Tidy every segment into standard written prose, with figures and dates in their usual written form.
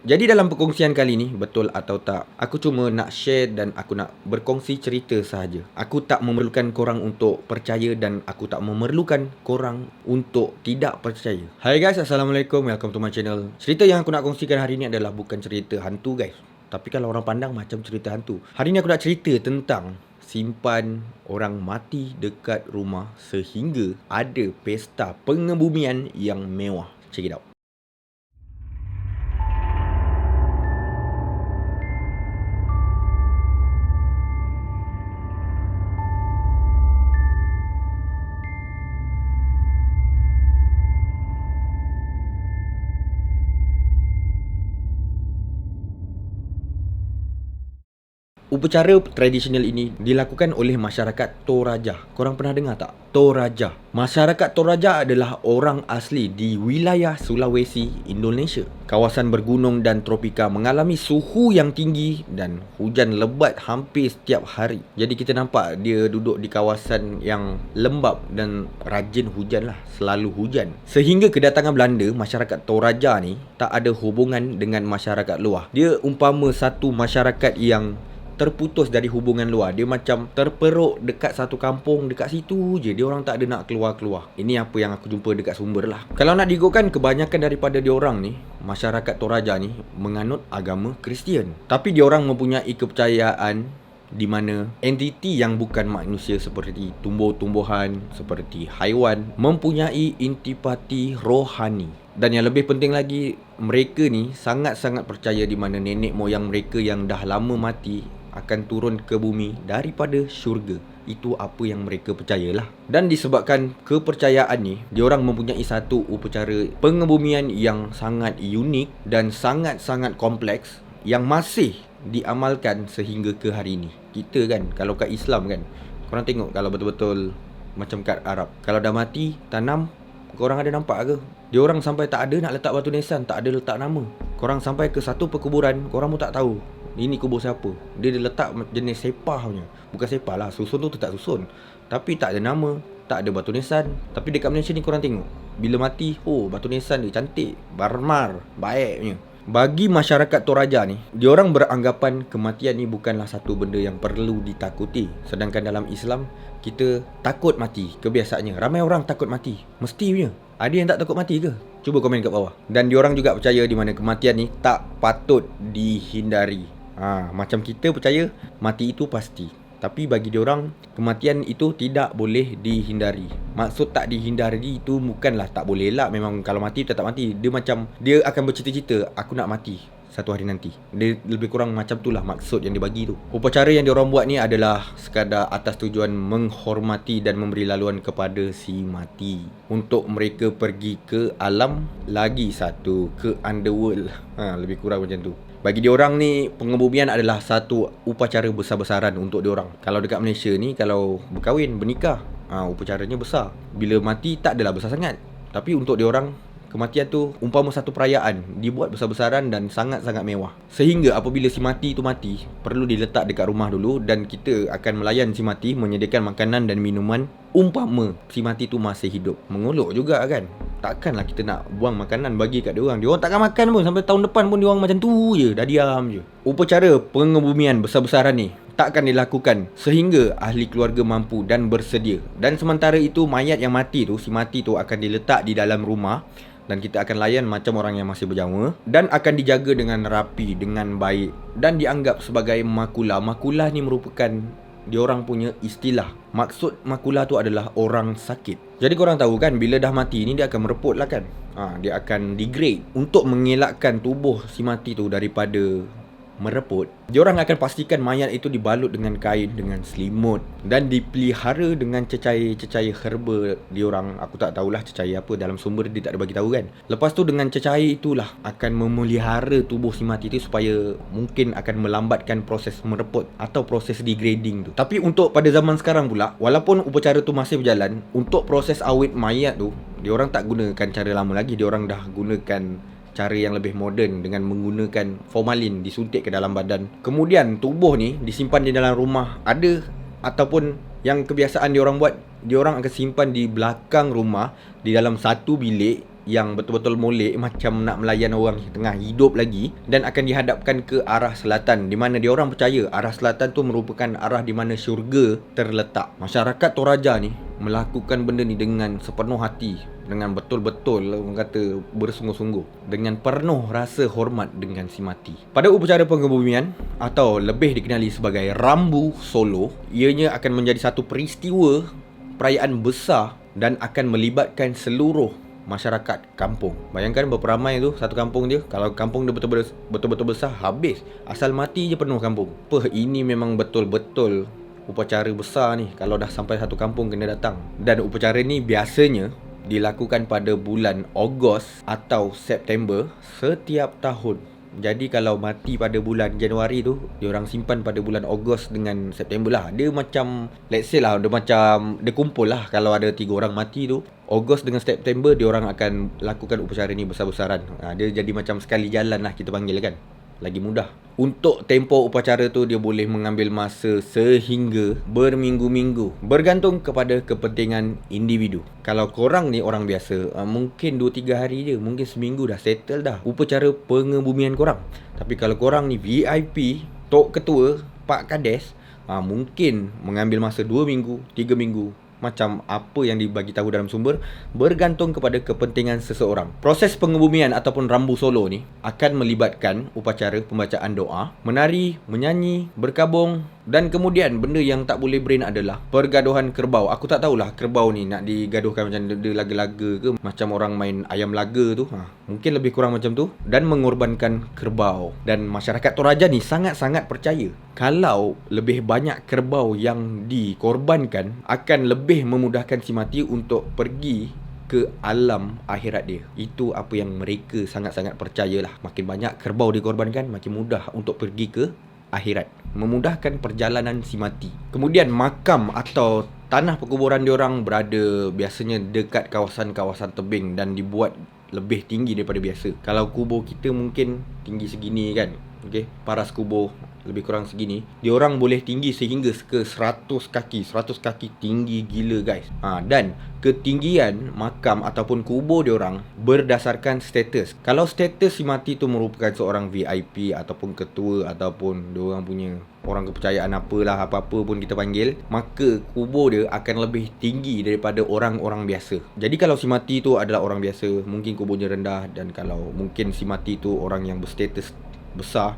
Jadi dalam perkongsian kali ni, betul atau tak, aku cuma nak share dan aku nak berkongsi cerita sahaja. Aku tak memerlukan korang untuk percaya dan aku tak memerlukan korang untuk tidak percaya. Hai guys, Assalamualaikum, welcome to my channel. Cerita yang aku nak kongsikan hari ni adalah bukan cerita hantu guys. Tapi kalau orang pandang macam cerita hantu. Hari ni aku nak cerita tentang simpan orang mati dekat rumah sehingga ada pesta pengebumian yang mewah. Check it out. Upacara tradisional ini dilakukan oleh masyarakat Toraja. Korang pernah dengar tak? Toraja. Masyarakat Toraja adalah orang asli di wilayah Sulawesi, Indonesia. Kawasan bergunung dan tropika mengalami suhu yang tinggi dan hujan lebat hampir setiap hari. Jadi kita nampak dia duduk di kawasan yang lembap dan rajin hujan lah. Selalu hujan. Sehingga kedatangan Belanda, masyarakat Toraja ni tak ada hubungan dengan masyarakat luar. Dia umpama satu masyarakat yang terputus dari hubungan luar. Dia macam terperuk dekat satu kampung, dekat situ je. Dia orang tak ada nak keluar-keluar. Ini apa yang aku jumpa dekat sumber lah. Kalau nak diikutkan, kebanyakan daripada diorang ni, masyarakat Toraja ni, menganut agama Kristian. Tapi diorang mempunyai kepercayaan di mana entiti yang bukan manusia seperti tumbuh-tumbuhan, seperti haiwan, mempunyai intipati rohani. Dan yang lebih penting lagi, mereka ni sangat-sangat percaya di mana nenek moyang mereka yang dah lama mati akan turun ke bumi daripada syurga. Itu apa yang mereka percayalah. Dan disebabkan kepercayaan ni, diorang mempunyai satu upacara pengebumian yang sangat unik dan sangat-sangat kompleks yang masih diamalkan sehingga ke hari ini. Kita kan, kalau kat Islam kan, korang tengok kalau betul-betul macam kat Arab, kalau dah mati, tanam, korang ada nampak ke? Diorang sampai tak ada nak letak batu nisan, tak ada letak nama. Korang sampai ke satu perkuburan, korang pun tak tahu ini kubur siapa. Dia letak jenis sepah punya. Bukan sepah lah, susun tu tak susun, tapi tak ada nama, tak ada batu nisan. Tapi dekat Malaysia ni korang tengok, bila mati, oh batu nisan dia cantik, barmar, baik punya. Bagi masyarakat Toraja ni, diorang beranggapan kematian ni bukanlah satu benda yang perlu ditakuti. Sedangkan dalam Islam, kita takut mati. Kebiasaannya, ramai orang takut mati. Mesti punya. Ada yang tak takut mati ke? Cuba komen kat bawah. Dan diorang juga percaya di mana kematian ni tak patut dihindari. Macam kita percaya mati itu pasti, tapi bagi diorang kematian itu tidak boleh dihindari. Maksud tak dihindari itu bukanlah tak boleh lah. Memang kalau mati tetap mati. Dia macam dia akan bercita-cita, aku nak mati satu hari nanti. Dia lebih kurang macam itulah maksud yang dia bagi tu. Upacara yang diorang buat ni adalah sekadar atas tujuan menghormati dan memberi laluan kepada si mati, untuk mereka pergi ke alam lagi satu, ke underworld. Lebih kurang macam tu. Bagi diorang ni, pengebumian adalah satu upacara besar-besaran untuk diorang. Kalau dekat Malaysia ni, kalau berkahwin, bernikah, upacaranya besar. Bila mati tak adalah besar sangat. Tapi untuk diorang, kematian tu umpama satu perayaan, dibuat besar-besaran dan sangat-sangat mewah. Sehingga apabila si mati tu mati, perlu diletak dekat rumah dulu dan kita akan melayan si mati, menyediakan makanan dan minuman umpama si mati tu masih hidup. Mengolok juga kan. Takkanlah kita nak buang makanan bagi kat diorang. Diorang takkan makan pun. Sampai tahun depan pun diorang macam tu je. Dah diam je. Upacara pengebumian besar-besaran ni takkan dilakukan sehingga ahli keluarga mampu dan bersedia. Dan sementara itu, mayat yang mati tu, si mati tu akan diletak di dalam rumah dan kita akan layan macam orang yang masih berjama dan akan dijaga dengan rapi, dengan baik dan dianggap sebagai makula. Makula ni merupakan diorang punya istilah. Maksud makula tu adalah orang sakit. Jadi korang tahu kan, bila dah mati ni dia akan mereput lah kan. Dia akan degrade untuk mengelakkan tubuh si mati tu daripada mereput. Diorang akan pastikan mayat itu dibalut dengan kain, dengan selimut dan dipelihara dengan cecair-cecair herba diorang. Aku tak tahulah cecair apa, dalam sumber dia tak ada bagi tahu kan. Lepas tu dengan cecair itulah akan memelihara tubuh si mati tu supaya mungkin akan melambatkan proses mereput atau proses degrading tu. Tapi untuk pada zaman sekarang pula, walaupun upacara tu masih berjalan, untuk proses awet mayat tu, diorang tak gunakan cara lama lagi. Diorang dah gunakan cara yang lebih moden dengan menggunakan formalin disuntik ke dalam badan. Kemudian tubuh ni disimpan di dalam rumah ada, ataupun yang kebiasaan diorang buat, diorang akan simpan di belakang rumah di dalam satu bilik yang betul-betul molek macam nak melayan orang tengah hidup lagi, dan akan dihadapkan ke arah selatan, di mana diorang percaya arah selatan tu merupakan arah di mana syurga terletak. Masyarakat Toraja ni melakukan benda ni dengan sepenuh hati, dengan betul-betul orang kata bersungguh-sungguh, dengan penuh rasa hormat dengan si mati. Pada upacara pengebumian atau lebih dikenali sebagai Rambu Solo, ianya akan menjadi satu peristiwa perayaan besar dan akan melibatkan seluruh masyarakat kampung. Bayangkan berapa ramai tu satu kampung dia. Kalau kampung dia betul-betul besar, habis. Asal mati je penuh kampung. Ini memang betul-betul upacara besar ni. Kalau dah sampai satu kampung kena datang. Dan upacara ni biasanya dilakukan pada bulan Ogos atau September setiap tahun. Jadi kalau mati pada bulan Januari tu, diorang simpan pada bulan Ogos dengan September lah. Dia macam, let's say lah, dia kumpul lah. Kalau ada 3 orang mati tu, Ogos dengan September diorang akan lakukan upacara ni besar-besaran. Dia jadi macam sekali jalan lah kita panggil kan. Lagi mudah. Untuk tempoh upacara tu dia boleh mengambil masa sehingga berminggu-minggu, bergantung kepada kepentingan individu. Kalau korang ni orang biasa, mungkin 2-3 hari je, mungkin seminggu dah settle dah upacara pengebumian korang. Tapi kalau korang ni VIP, Tok Ketua, Pak Kades, mungkin mengambil masa 2 minggu, 3 minggu. Macam apa yang dibagi tahu dalam sumber, bergantung kepada kepentingan seseorang. Proses pengebumian ataupun Rambu Solo ni akan melibatkan upacara pembacaan doa, menari, menyanyi, berkabung, dan kemudian benda yang tak boleh brain adalah pergaduhan kerbau. Aku tak tahulah kerbau ni nak digaduhkan macam dia laga-laga ke, macam orang main ayam laga tu. Mungkin lebih kurang macam tu, dan mengorbankan kerbau. Dan masyarakat Toraja ni sangat-sangat percaya kalau lebih banyak kerbau yang dikorbankan akan lebih memudahkan si mati untuk pergi ke alam akhirat dia. Itu apa yang mereka sangat-sangat percayalah. Makin banyak kerbau dikorbankan, makin mudah untuk pergi ke akhirat, memudahkan perjalanan si mati. Kemudian makam atau tanah perkuburan diorang berada biasanya dekat kawasan-kawasan tebing dan dibuat lebih tinggi daripada biasa. Kalau kubur kita mungkin tinggi segini kan, okey, paras kubur lebih kurang segini, diorang boleh tinggi sehingga ke 100 kaki. 100 kaki tinggi gila guys. Dan ketinggian makam ataupun kubur diorang berdasarkan status. Kalau status si mati tu merupakan seorang VIP ataupun ketua ataupun diorang punya orang kepercayaan apalah, apa-apa pun kita panggil, maka kubur dia akan lebih tinggi daripada orang-orang biasa. Jadi kalau si mati tu adalah orang biasa, mungkin kuburnya rendah. Dan kalau mungkin si mati tu orang yang berstatus besar,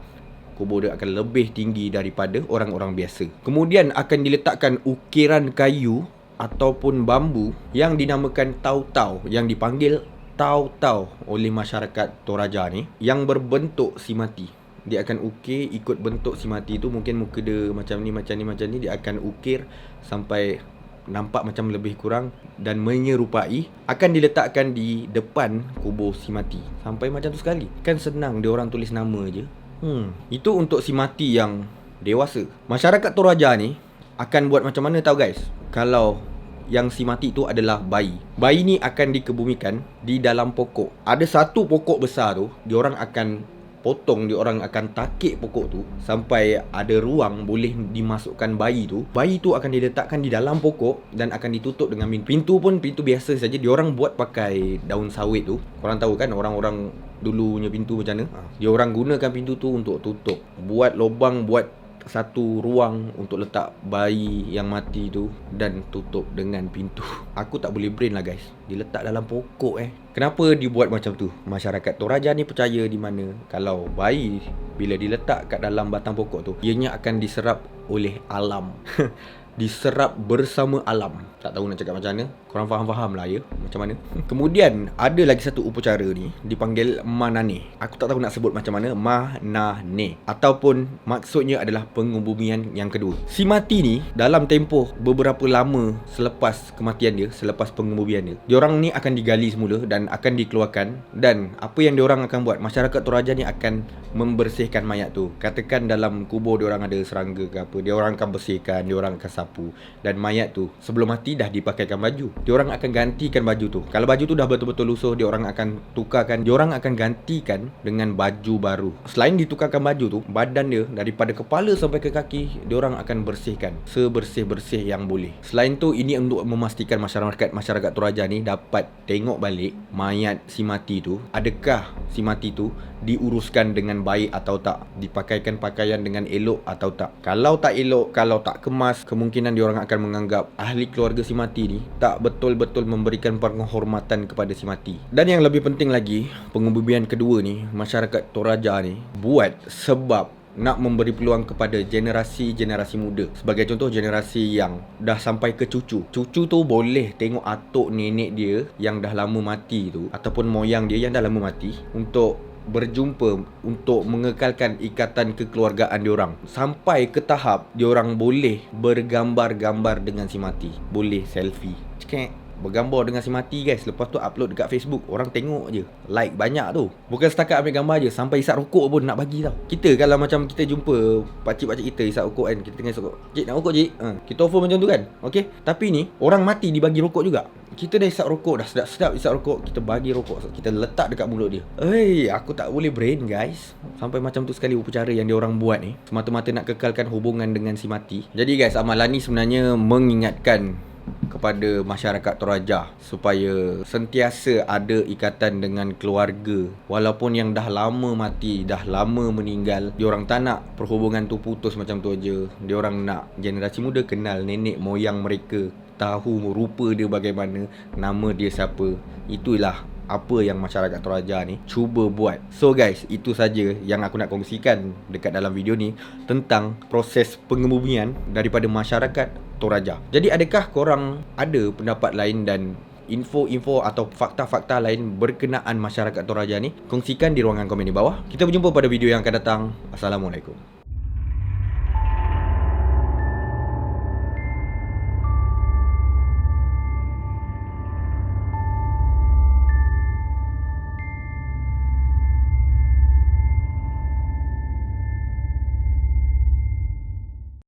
kubur dia akan lebih tinggi daripada orang-orang biasa. Kemudian akan diletakkan ukiran kayu ataupun bambu yang dinamakan tau-tau, yang dipanggil tau-tau oleh masyarakat Toraja ni, yang berbentuk si mati. Dia akan ukir ikut bentuk si mati tu. Mungkin muka dia macam ni, macam ni, macam ni. Dia akan ukir sampai nampak macam lebih kurang dan menyerupai. Akan diletakkan di depan kubur si mati. Sampai macam tu sekali. Kan senang dia orang tulis nama je. Itu untuk si mati yang dewasa. Masyarakat Toraja ni akan buat macam mana tahu guys? Kalau yang si mati tu adalah bayi. Bayi ni akan dikebumikan di dalam pokok. Ada satu pokok besar tu, diorang akan potong, diorang akan takik pokok tu sampai ada ruang boleh dimasukkan bayi tu. Bayi tu akan diletakkan di dalam pokok dan akan ditutup dengan pintu pun pintu biasa saja. Diorang buat pakai daun sawit tu. Korang tahu kan orang-orang dulu punya pintu macam mana? Diorang gunakan pintu tu untuk tutup. Buat lubang, buat satu ruang untuk letak bayi yang mati tu dan tutup dengan pintu. Aku tak boleh brain lah guys. Diletak dalam pokok Kenapa dibuat macam tu? Masyarakat Toraja ni percaya di mana kalau bayi bila diletak kat dalam batang pokok tu, ianya akan diserap oleh alam. Diserap bersama alam. Tak tahu nak cakap macam mana. Korang faham-faham lah ya macam mana. Kemudian ada lagi satu upacara ni dipanggil Manane. Aku tak tahu nak sebut macam mana. Manane, ataupun maksudnya adalah pengebumian yang kedua. Si mati ni dalam tempoh beberapa lama selepas kematian dia, selepas pengebumian dia, diorang ni akan digali semula dan akan dikeluarkan. Dan apa yang diorang akan buat, masyarakat Toraja ni akan membersihkan mayat tu. Katakan dalam kubur diorang ada serangga ke apa, diorang akan bersihkan, diorang akan sapu sapu. Dan mayat tu sebelum mati dah dipakaikan baju. Diorang akan gantikan baju tu. Kalau baju tu dah betul-betul lusuh, diorang akan tukarkan, diorang akan gantikan dengan baju baru. Selain ditukarkan baju tu, badan dia daripada kepala sampai ke kaki diorang akan bersihkan sebersih-bersih yang boleh. Selain tu, ini untuk memastikan masyarakat Toraja ni dapat tengok balik mayat si mati tu, adakah si mati tu diuruskan dengan baik atau tak, dipakaikan pakaian dengan elok atau tak. Kalau tak elok, kalau tak kemas, kemungkinan diorang akan menganggap ahli keluarga si mati ni tak betul-betul memberikan penghormatan kepada si mati. Dan yang lebih penting lagi, pengebumian kedua ni masyarakat Toraja ni buat sebab nak memberi peluang kepada generasi muda. Sebagai contoh, generasi yang dah sampai ke cucu. Cucu tu boleh tengok atuk nenek dia yang dah lama mati tu, ataupun moyang dia yang dah lama mati, untuk berjumpa, untuk mengekalkan ikatan kekeluargaan diorang. Sampai ke tahap diorang boleh bergambar-gambar dengan si mati. Boleh selfie, bergambar dengan si mati guys. Lepas tu upload dekat Facebook. Orang tengok je, like banyak tu. Bukan setakat ambil gambar je, sampai isap rokok pun nak bagi tau. Kita kalau macam kita jumpa pakcik-pakcik kita isap rokok kan, kita tengah isap rokok, "Cik nak rokok cik?" Kita offer macam tu kan. Okay. Tapi ni orang mati dibagi rokok juga. Kita dah isap rokok, dah sedap-sedap isap rokok, kita bagi rokok, kita letak dekat mulut dia. Aku tak boleh brain guys. Sampai macam tu sekali upacara yang dia orang buat ni, semata-mata nak kekalkan hubungan dengan si mati. Jadi guys, amalan ni sebenarnya mengingatkan kepada masyarakat Toraja supaya sentiasa ada ikatan dengan keluarga. Walaupun yang dah lama mati, dah lama meninggal, diorang tak nak perhubungan tu putus macam tu aja. Diorang nak generasi muda kenal nenek moyang mereka, tahu rupa dia bagaimana, nama dia siapa. Itulah apa yang masyarakat Toraja ni cuba buat. So guys, itu saja yang aku nak kongsikan dekat dalam video ni tentang proses pengebumian daripada masyarakat Toraja. Jadi adakah korang ada pendapat lain dan info-info atau fakta-fakta lain berkenaan masyarakat Toraja ni? Kongsikan di ruangan komen di bawah. Kita berjumpa pada video yang akan datang. Assalamualaikum.